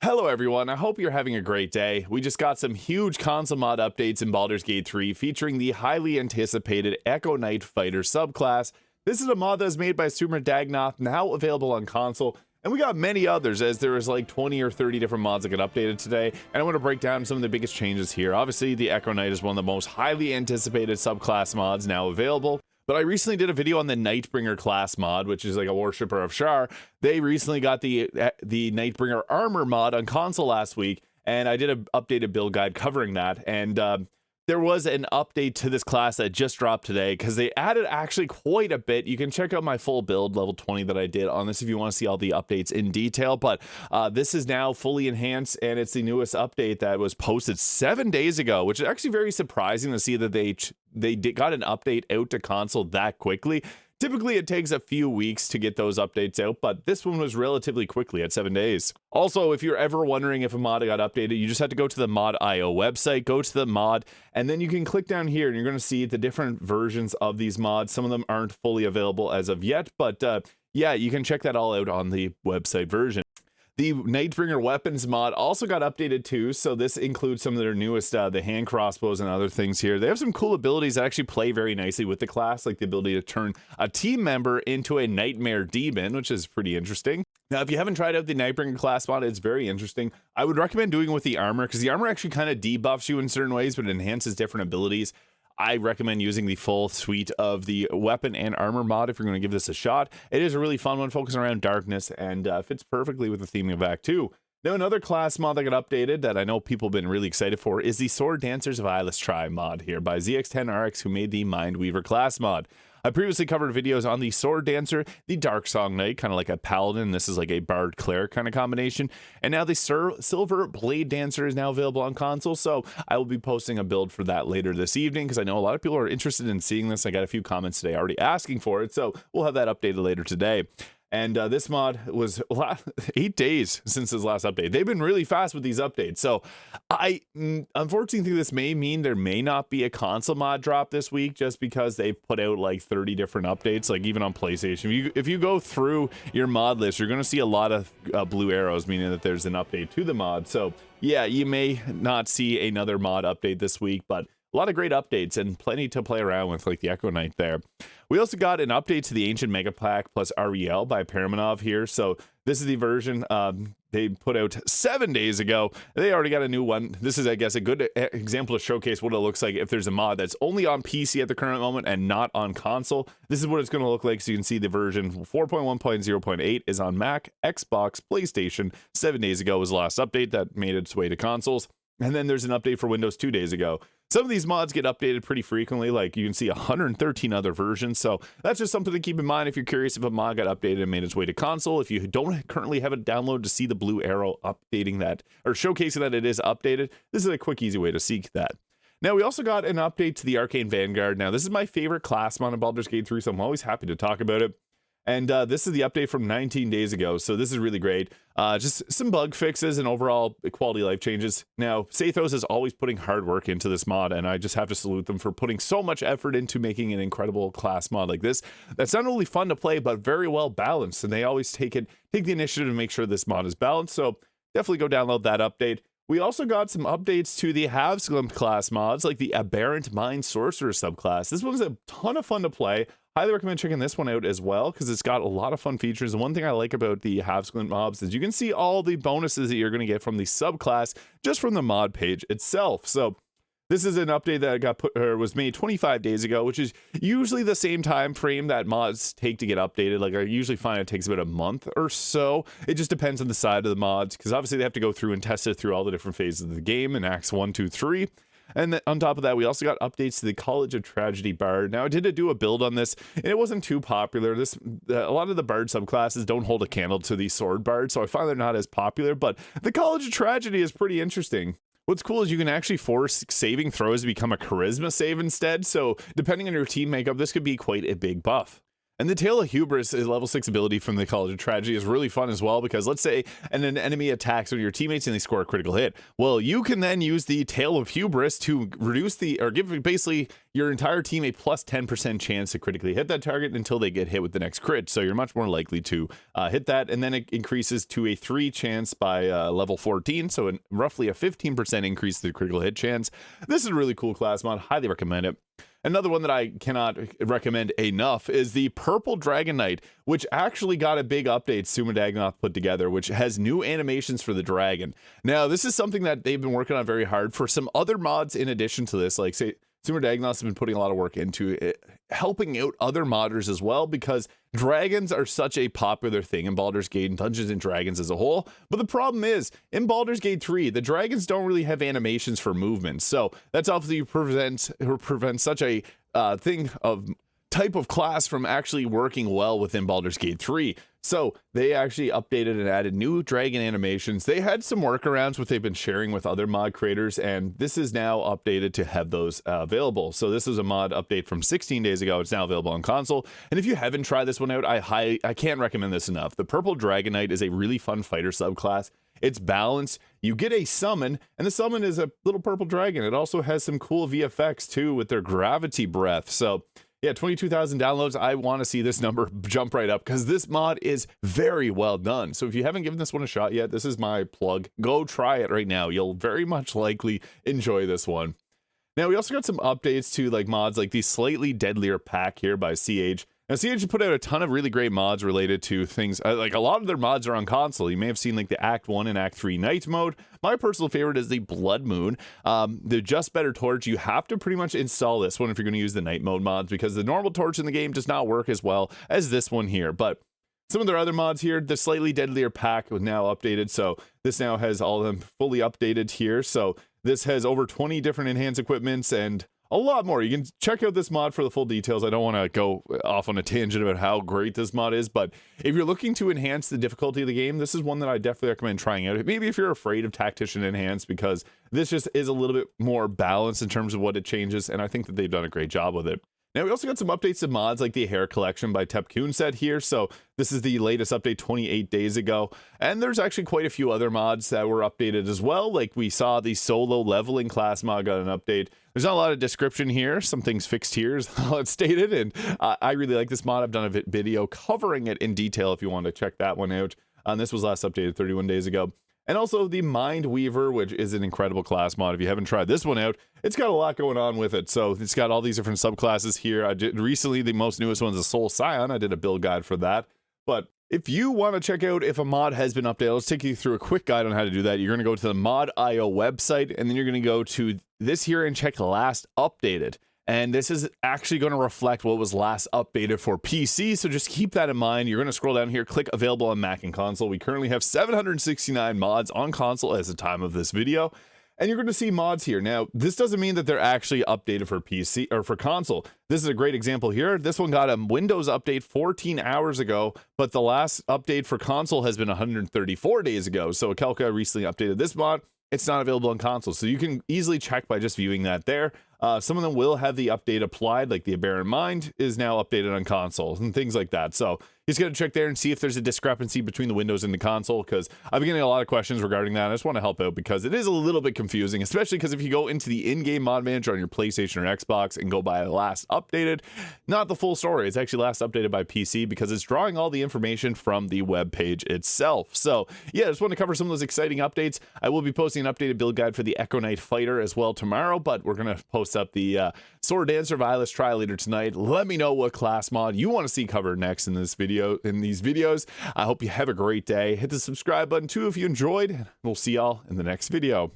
Hello everyone, I hope you're having a great day. We just got some huge console mod updates in Baldur's Gate 3 featuring the highly anticipated Echo Knight Fighter subclass. This is a mod that was made by Sumradagnoth, now available on console, and we got many others as there is like 20 or 30 different mods that get updated today, and I want to break down some of the biggest changes here. Obviously, the Echo Knight is one of the most highly anticipated subclass mods now available. But I recently did a video on the Nightbringer class mod, which is like a worshipper of Shar. They recently got the Nightbringer armor mod on console last week, and I did an updated build guide covering that. And there was an update to this class that just dropped today because they added actually quite a bit. You can check out my full build, level 20, that I did on this if you want to see all the updates in detail. But this is now fully enhanced, and it's the newest update that was posted 7 days ago, which is actually very surprising to see that they got an update out to console that quickly. Typically, it takes a few weeks to get those updates out, but this one was relatively quickly at 7 days. Also, if you're ever wondering if a mod got updated, you just have to go to the mod.io website, go to the mod, and then you can click down here and you're going to see the different versions of these mods. Some of them aren't fully available as of yet, but yeah, you can check that all out on the website version. The Nightbringer weapons mod also got updated too, so this includes some of their newest, the hand crossbows and other things here. They have some cool abilities that actually play very nicely with the class, like the ability to turn a team member into a nightmare demon, which is pretty interesting. Now, if you haven't tried out the Nightbringer class mod, it's very interesting. I would recommend doing it with the armor, because the armor actually kind of debuffs you in certain ways, but it enhances different abilities. I recommend using the full suite of the weapon and armor mod if you're going to give this a shot. It is a really fun one, focusing around darkness, and fits perfectly with the theme of Act 2. Now, another class mod that got updated that I know people have been really excited for is the Sword Dancers of Illustri mod here by ZX10RX, who made the Mindweaver class mod. I previously covered videos on the Sword Dancer, the Dark Song Knight, kind of like a paladin. This is like a bard cleric kind of combination. And now the Silver Blade Dancer is now available on console, so I will be posting a build for that later this evening because I know a lot of people are interested in seeing this. I got a few comments today already asking for it, so we'll have that updated later today. And this mod was 8 days since his last update. They've been really fast with these updates. So I unfortunately think this may mean there may not be a console mod drop this week, just because they've put out like 30 different updates, like even on PlayStation. If you go through your mod list, you're going to see a lot of blue arrows, meaning that there's an update to the mod. So yeah, you may not see another mod update this week, but a lot of great updates and plenty to play around with, like the Echo Knight there. We also got an update to the Ancient Mega Pack plus REL by Paramanov here. So this is the version they put out 7 days ago. They already got a new one. This is, I guess, a good example to showcase what it looks like if there's a mod that's only on PC at the current moment and not on console. This is what it's going to look like. So you can see the version 4.1.0.8 is on Mac, Xbox, PlayStation. 7 days ago was the last update that made its way to consoles. And then there's an update for Windows 2 days ago. Some of these mods get updated pretty frequently, like you can see 113 other versions. So that's just something to keep in mind if you're curious if a mod got updated and made its way to console. If you don't currently have it downloaded to see the blue arrow updating that or showcasing that it is updated, this is a quick, easy way to seek that. Now, we also got an update to the Arcane Vanguard. Now, this is my favorite class mod in Baldur's Gate 3, so I'm always happy to talk about it. And this is the update from 19 days ago, so this is really great. Just some bug fixes and overall quality of life changes. Now, Sathos is always putting hard work into this mod, and I just have to salute them for putting so much effort into making an incredible class mod like this. That's not only fun to play, but very well balanced, and they always take the initiative to make sure this mod is balanced, so definitely go download that update. We also got some updates to the Havsglim class mods, like the Aberrant Mind Sorcerer subclass. This one's a ton of fun to play. Highly recommend checking this one out as well, because it's got a lot of fun features. And one thing I like about the Havsglim mobs is you can see all the bonuses that you're going to get from the subclass just from the mod page itself. So this is an update that was made 25 days ago, which is usually the same time frame that mods take to get updated. Like I usually find it takes about a month or so. It just depends on the side of the mods, because obviously they have to go through and test it through all the different phases of the game in Acts 1, 2, 3. And then on top of that, we also got updates to the College of Tragedy Bard. Now, I did do a build on this, and it wasn't too popular. A lot of the Bard subclasses don't hold a candle to the Sword Bard, so I find they're not as popular, but the College of Tragedy is pretty interesting. What's cool is you can actually force saving throws to become a charisma save instead, so depending on your team makeup, this could be quite a big buff. And the Tail of Hubris is level 6 ability from the College of Tragedy is really fun as well, because let's say an enemy attacks one of your teammates and they score a critical hit. Well, you can then use the Tail of Hubris to reduce or give basically your entire team a plus 10% chance to critically hit that target until they get hit with the next crit. So you're much more likely to hit that. And then it increases to a 3 chance by level 14. So roughly a 15% increase to the critical hit chance. This is a really cool class mod. Highly recommend it. Another one that I cannot recommend enough is the Purple Dragon Knight, which actually got a big update Sumradagnoth put together, which has new animations for the dragon. Now, this is something that they've been working on very hard for some other mods in addition to this, like say Sumradagnoth has been putting a lot of work into it, helping out other modders as well, because dragons are such a popular thing in Baldur's Gate and Dungeons and Dragons as a whole. But the problem is, in Baldur's Gate 3, the dragons don't really have animations for movement. So that's obviously prevents such a type of class from actually working well within Baldur's Gate 3. So they actually updated and added new dragon animations. They had some workarounds which they've been sharing with other mod creators, and this is now updated to have those available. So this is a mod update from 16 days ago. It's now available on console. And if you haven't tried this one out, I can't recommend this enough. The Purple Dragon Knight is a really fun fighter subclass. It's balanced. You get a summon, and the summon is a little purple dragon. It also has some cool VFX too with their gravity breath. So yeah, 22,000 downloads. I want to see this number jump right up because this mod is very well done. So if you haven't given this one a shot yet, this is my plug. Go try it right now. You'll very much likely enjoy this one. Now, we also got some updates to like mods like the Slightly Deadlier pack here by CH. Now, CH put out a ton of really great mods related to things, like a lot of their mods are on console. You may have seen like the Act 1 and Act 3 Night mode. My personal favorite is the Blood Moon. The Just Better Torch, you have to pretty much install this one if you're going to use the Night mode mods, because the normal torch in the game does not work as well as this one here. But some of their other mods here, the Slightly Deadlier pack was now updated. So this now has all of them fully updated here. So this has over 20 different enhanced equipments and a lot more. You can check out this mod for the full details. I don't want to go off on a tangent about how great this mod is, but if you're looking to enhance the difficulty of the game, this is one that I definitely recommend trying out. Maybe if you're afraid of Tactician Enhanced, because this just is a little bit more balanced in terms of what it changes, and I think that they've done a great job with it. Now, we also got some updates to mods like the Hair Collection by Tepcoon set here. So this is the latest update 28 days ago. And there's actually quite a few other mods that were updated as well. Like we saw the Solo Leveling class mod got an update. There's not a lot of description here. Some things fixed here is how it's stated. And I really like this mod. I've done a video covering it in detail if you want to check that one out. This was last updated 31 days ago. And also the Mind Weaver, which is an incredible class mod. If you haven't tried this one out, it's got a lot going on with it. So it's got all these different subclasses here. I did recently, the most newest one is a Soul Scion. I did a build guide for that. But if you want to check out if a mod has been updated, let's take you through a quick guide on how to do that. You're going to go to the Mod.io website, and then you're going to go to this here and check last updated. And this is actually going to reflect what was last updated for PC, so just keep that in mind. You're going to scroll down here, click available on Mac and console. We currently have 769 mods on console as the time of this video, and you're going to see mods here. Now, this doesn't mean that they're actually updated for PC or for console. This is a great example here. This one got a Windows update 14 hours ago, but the last update for console has been 134 days ago. So Kelka recently updated this mod. It's not available on console, so you can easily check by just viewing that there. Some of them will have the update applied, like the Aberrant Mind is now updated on consoles and things like that. So you just got to check there and see if there's a discrepancy between the Windows and the console, because I've been getting a lot of questions regarding that. I just want to help out because it is a little bit confusing, especially because if you go into the in-game mod manager on your PlayStation or Xbox and go by last updated, not the full story. It's actually last updated by PC because it's drawing all the information from the web page itself. So yeah, I just want to cover some of those exciting updates. I will be posting an updated build guide for the Echo Knight Fighter as well tomorrow, but we're going to post up the Sword Dancer Violet's trial later tonight. Let me know what class mod you want to see covered next in this video, in these videos. I hope you have a great day. Hit the subscribe button too if you enjoyed. We'll see y'all in the next video.